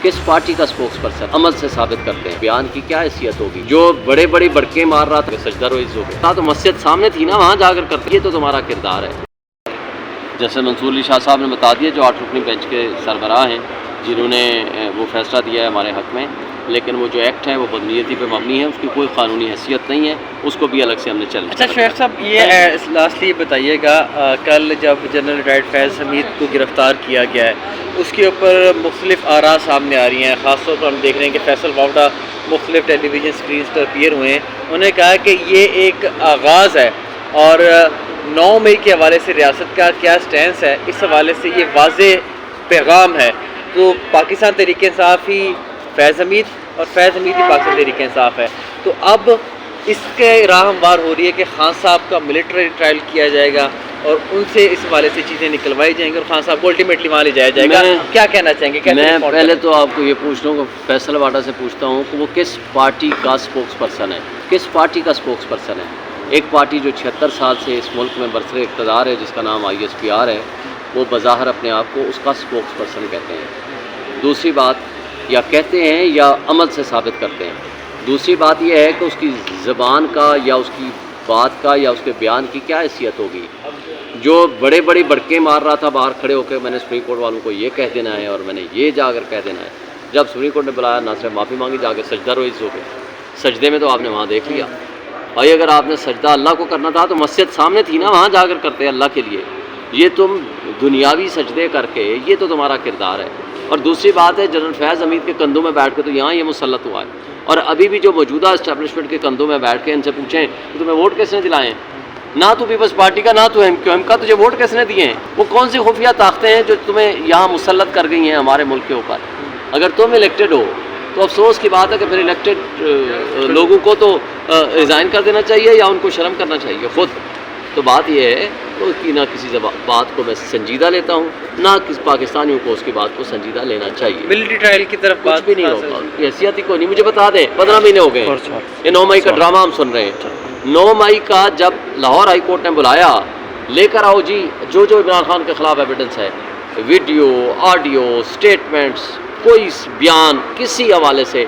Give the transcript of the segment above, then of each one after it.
किस पार्टी का spokes person, अमल से साबित करते हैं। बयान की क्या हैसियत होगी? जो बड़े बड़े बड़के मार रहा था सजदा रोइज हो गया तो मस्जिद सामने थी ना, वहाँ जाकर करते। ये तो तुम्हारा किरदार है। जैसे मंसूर अली शाह साहब ने बता दिया, जो 8 रुकनी बेंच के सरबराह हैं, जिन्होंने वो फैसला दिया है हमारे हक़ में, लेकिन वो जो एक्ट है वो बदनीयती पे मबनी है, उसकी कोई कानूनी हैसियत नहीं है, उसको भी अलग से हमने चैलेंज। अच्छा शेख साहब, ये लास्टली बताइएगा, कल जब जनरल रिटायर्ड फैज़ हमीद को गिरफ़्तार किया गया है, उसके ऊपर मुख्तलिफ आरा सामने आ रही हैं। ख़ास तौर पर हम देख रहे हैं कि फैसल वावडा मुख्तलिफ टेलीविज़न स्क्रीन पर अपीयर हुए हैं। उन्होंने कहा कि ये एक आगाज़ है और 9 मई के हवाले से रियासत का क्या स्टैंस है, इस हवाले से ये वाज़ेह पैगाम है। तो पाकिस्तान तहरीक इंसाफ ही फैज़ हमीद और फैज़ हमीद ही पाकिस्तान तहरीक इंसाफ है। तो अब इसके राह हमवार हो रही है कि खान साहब का मिलिट्री ट्रायल किया जाएगा और उनसे इस हवाले से चीज़ें निकलवाई जाएंगी और खान साहब को अल्टीमेटली वहाँ ले जाया जाएगा। क्या कहना चाहेंगे? मैं पहले तो आपको ये पूछ लूँ, फैसल वाडा से पूछता हूँ कि वो किस पार्टी का स्पोक्स पर्सन है, किस पार्टी का स्पोक्स पर्सन है? एक पार्टी जो 76 साल से इस मुल्क में बरसरे इक़्तिदार है, जिसका नाम ISPR है, वो बज़ाहिर अपने आप को उसका स्पोक्स पर्सन कहते हैं। दूसरी बात, या कहते हैं या अमल से साबित करते हैं। दूसरी बात यह है कि उसकी ज़बान का या उसकी बात का या उसके बयान की क्या हैसियत होगी? जो बड़े बड़े बड़के मार रहा था बाहर खड़े होकर, मैंने सुप्रीम कोर्ट वालों को ये कह देना है और मैंने ये जाकर कह देना है। जब सुप्रीम कोर्ट ने बुलाया, ना सिर्फ माफ़ी मांगी, जाकर सजदा रोइज हो गए। सजदे में तो आपने वहाँ देख लिया। और अगर आपने सजदा अल्लाह को करना था तो मस्जिद सामने थी ना, वहाँ जाकर करते अल्लाह के लिए। ये तुम दुनियावी सजदे करके, ये तो तुम्हारा किरदार है। और दूसरी बात है, जनरल फैज़ हमीद के कंधों में बैठ के तो यहाँ ये मुसल्लत हुआ है, और अभी भी जो मौजूदा इस्टेब्लिशमेंट के कंधों में बैठ के इनसे पूछें कि तुम्हें वोट किसने दिलाए, ना तो पीपल्स पार्टी का, ना तो MQM का, तुझे वोट किसने दिए हैं? वो कौन सी खुफिया ताकतें हैं जो तुम्हें यहाँ मुसल्लत कर गई हैं हमारे मुल्क के ऊपर? अगर तुम इलेक्टेड हो तो अफसोस की बात है कि फिर इलेक्टेड लोगों को तो रिज़ाइन कर देना चाहिए या उनको शर्म करना चाहिए खुद। तो बात यह है तो कि ना किसी बात को मैं संजीदा लेता हूँ, ना किस पाकिस्तानियों को उसकी बात को संजीदा लेना चाहिए। मिलिट्री ट्रायल की तरफ कुछ भी नहीं होगा, हैसियत ही कोई नहीं। मुझे बता दें, 15 महीने हो गए, ये 9 मई का ड्रामा हम सुन रहे हैं। 9 मई का जब लाहौर हाई कोर्ट ने बुलाया, लेकर आओ जी जो इमरान खान के खिलाफ एविडेंस है, वीडियो, ऑडियो, स्टेटमेंट्स, कोई बयान किसी हवाले से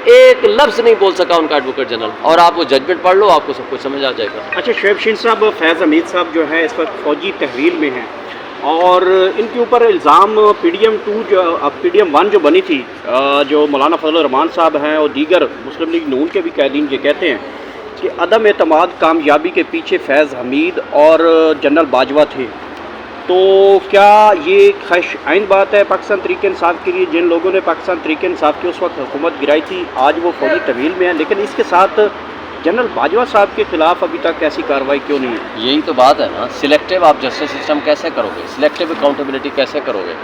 एक लफ्ज़ नहीं बोल सका उनका एडवोकेट जनरल। और आप वो जजमेंट पढ़ लो, आपको सब कुछ समझ आ जाएगा। अच्छा शोएब शीन साहब, फैज़ हमीद साहब जो है इस वक्त फ़ौजी तहवील में हैं और इनके ऊपर इल्ज़ाम PDM 2 जो अब PDM 1 जो बनी थी, जो मौलाना फजल रहमान साहब हैं और दीगर मुस्लिम लीग नून के भी कैदीन ये कहते हैं कि अदम एतमाद कामयाबी के पीछे फैज़ हमीद और जनरल बाजवा थे। तो क्या ये ख़श आइन बात है पाकिस्तान तहरीक इंसाफ के लिए? जिन लोगों ने पाकिस्तान तहरीक इंसाफ की उस वक्त हुकूमत गिराई थी, आज वो फौजी तहवील में है, लेकिन इसके साथ जनरल बाजवा साहब के ख़िलाफ़ अभी तक ऐसी कार्रवाई क्यों नहीं है? यही तो बात है ना, सिलेक्टिव आप जस्टिस सिस्टम कैसे करोगे, सिलेक्टिव अकाउंटेबिलिटी कैसे करोगे?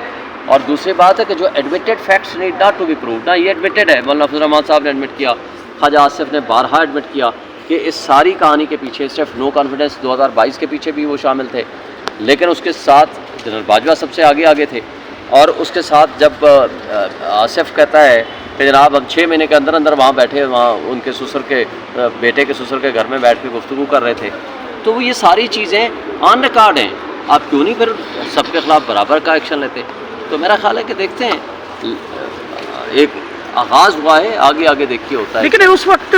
और दूसरी बात है कि जो admitted facts need not to be proved, ना ये एडमिटेड है। मौलाना फजल रहमान साहब ने एडमिट किया, ख्वाजा आसिफ ने बारहा एडमिट किया कि इस सारी कहानी के पीछे सिर्फ नो कॉन्फिडेंस 2022 के पीछे भी वो शामिल थे, लेकिन उसके साथ जनरल बाजवा सबसे आगे थे। और उसके साथ जब आसिफ कहता है कि जनाब हम 6 महीने के अंदर अंदर वहाँ बैठे, वहाँ उनके ससुर के बेटे के ससुर के घर में बैठ के गुफ्तगू कर रहे थे, तो ये सारी चीज़ें ऑन रिकॉर्ड हैं। आप क्यों नहीं फिर सबके खिलाफ बराबर का एक्शन लेते? तो मेरा ख्याल है कि देखते हैं, एक आगाज़ हुआ है, आगे देखिए होता है। लेकिन उस वक्त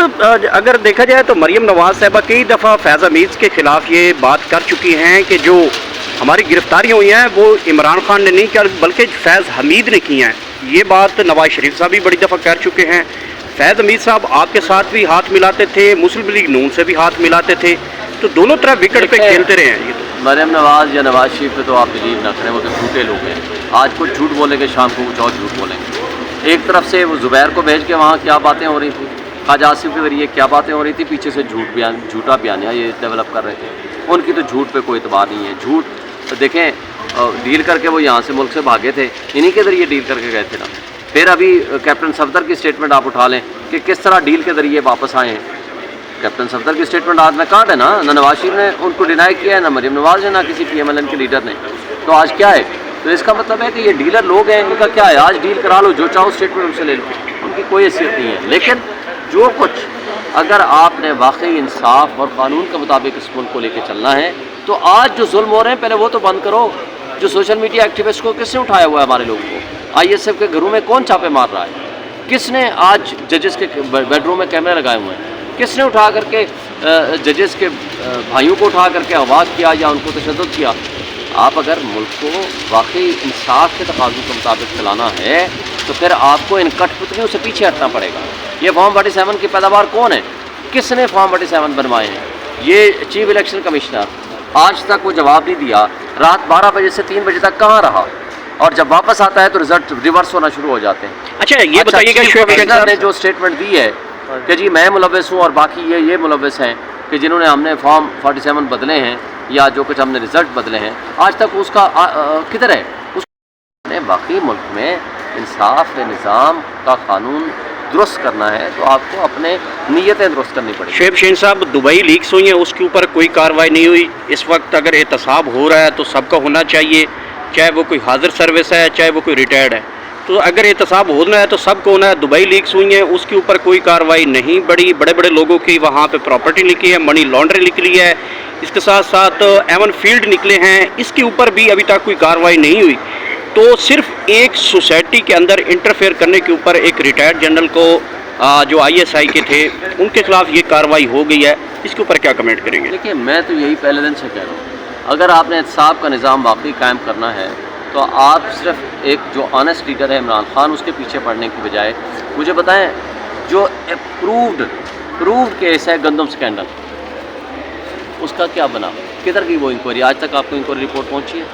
अगर देखा जाए तो मरीम नवाज़ साहबा कई दफ़ा फैज़ हमीद के ख़िलाफ़ ये बात कर चुकी हैं कि जो हमारी गिरफ्तारियाँ हुई हैं वो इमरान खान ने नहीं किया बल्कि फैज़ हमीद ने की हैं। ये बात नवाज शरीफ साहब भी बड़ी दफ़ा कर चुके हैं। फैज़ हमीद साहब आपके साथ भी हाथ मिलाते थे, मुस्लिम लीग नून से भी हाथ मिलाते थे, तो दोनों तरफ विकेट पे खेलते रहे हैं। ये तो मरीम नवाज़ या नवाज शरीफ पे तो आप बिलीव ना करें, वो तो झूठे लोग हैं। आज कुछ झूठ बोलेंगे, शाम को कुछ और झूठ बोलेंगे। एक तरफ से वो ज़ुबैर को भेज के वहाँ क्या बातें हो रही थी, ख्वाजा आसिफ के ज़रिए क्या बातें हो रही थी, पीछे से झूठा बयानिया ये डेवलप कर रहे थे। उनकी तो झूठ पे कोई एतबार नहीं है। झूठ तो देखें, डील करके वो यहाँ से मुल्क से भागे थे, इन्हीं के ज़रिए डील करके गए थे ना। फिर अभी कैप्टन सफदर की स्टेटमेंट आप उठा लें कि किस तरह डील के ज़रिए वापस आए हैं। कैप्टन सफदर की स्टेटमेंट आज में काट है ना नवाज शरीफ ने उनको डिनाई किया है, ना मरीम नवाज ने, ना किसी PMLN के लीडर ने। तो आज क्या है? तो इसका मतलब है कि ये डीलर लोग हैं, इनका क्या है, आज डील करा लो, जो चाहो स्टेटमेंट उनसे ले लो, उनकी कोई हैसियत नहीं है। लेकिन जो कुछ अगर आपने वाकई इंसाफ और कानून के मुताबिक इस मुल्क को लेकर चलना है, तो आज जो जुल्म हो रहे हैं पहले वो तो बंद करो। जो सोशल मीडिया एक्टिविस्ट को किसने उठाया हुआ है हमारे लोगों को? ISF के घरों में कौन छापे मार रहा है? किस ने आज जजेस के बेडरूम में कैमरे लगाए हुए हैं? किसने उठा करके जजेस के भाइयों को उठा करके आवाज़ किया या उनको तशद्दुद किया? आप अगर मुल्क को वाकई इंसाफ के तकाज़ों के मुताबिक चलाना है तो फिर आपको इन कठपुतलियों से पीछे हटना पड़ेगा। ये फॉर्म 47 की पैदावार कौन है? किसने फॉर्म 47 बनवाए हैं? ये चीफ इलेक्शन कमिश्नर आज तक वो जवाब नहीं दिया। रात 12 बजे से 3 बजे तक कहाँ रहा? और जब वापस आता है तो रिजल्ट रिवर्स होना शुरू हो जाते हैं। अच्छा ये बताइएगा चीफ शोएब कमिश्नर ने जो स्टेटमेंट दी है कि जी मैं मुलव्वस हूँ और बाकी ये मुलव्वस हैं कि जिन्होंने हमने फॉर्म 47 बदले हैं या जो कुछ हमने रिज़ल्ट बदले हैं, आज तक उसका किधर है? उसने बाकी मुल्क में इंसाफ निज़ाम का कानून दुरुस्त करना है तो आपको अपने नीयतें दुरुस्त करनी पड़ेगी। शोएब शहीन साहब, दुबई लीक्स हुई हैं, उसके ऊपर कोई कार्रवाई नहीं हुई। इस वक्त अगर एहतसाब हो रहा है तो सबका होना चाहिए, चाहे वो कोई हाजिर सर्विस है चाहे वो कोई रिटायर्ड है। तो अगर एहतसाब होना है तो सबको होना है। दुबई लीक्स हुई हैं, उसके ऊपर कोई कार्रवाई नहीं। बड़े बड़े लोगों की वहाँ पे प्रॉपर्टी निकली है, मनी लॉन्ड्रिंग निकली है, इसके साथ साथ एवन फील्ड निकले हैं, इसके ऊपर भी अभी तक कोई कार्रवाई नहीं हुई। तो सिर्फ एक सोसाइटी के अंदर इंटरफेयर करने के ऊपर एक रिटायर्ड जनरल को जो ISI के थे उनके खिलाफ ये कार्रवाई हो गई है, इसके ऊपर क्या कमेंट करेंगे? देखिए, मैं तो यही पहले दिन से कह रहा हूँ, अगर आपने एहतसाब का निज़ाम वाकई कायम करना है तो आप सिर्फ एक जो ऑनेस्ट लीडर है इमरान खान उसके पीछे पड़ने की बजाय मुझे बताएं जो प्रूव्ड केस है गंदम स्कैंडल, उसका क्या बना? किधर गई वो इंक्वायरी? आज तक आपको इंक्वायरी रिपोर्ट पहुंची है?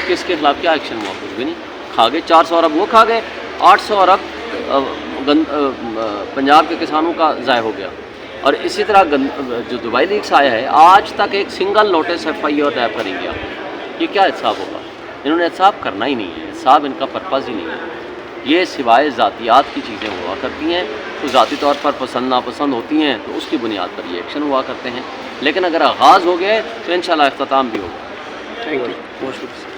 किसके खिलाफ क्या एक्शन हुआ? कुछ भी नहीं। खा गए 400 अरब वो खा गए, 800 अरब पंजाब के किसानों का ज़ाय हो गया। और इसी तरह जो दुबई लीक्स आया है, आज तक एक सिंगल नोटिस FIR दायर नहीं गया। ये क्या हिसाब होगा? इन्होंने हिसाब करना ही नहीं है, हिसाब इनका पर्पज़ ही नहीं है। ये सिवाय ज़ातियात की चीज़ें हुआ करती हैं तो ज़ाती तौर पर पसंद नापसंद होती हैं तो उसकी बुनियाद पर ये एक्शन हुआ करते हैं। लेकिन अगर आगाज़ हो गया तो इंशाल्लाह इख्तिताम भी होगा। Thank you.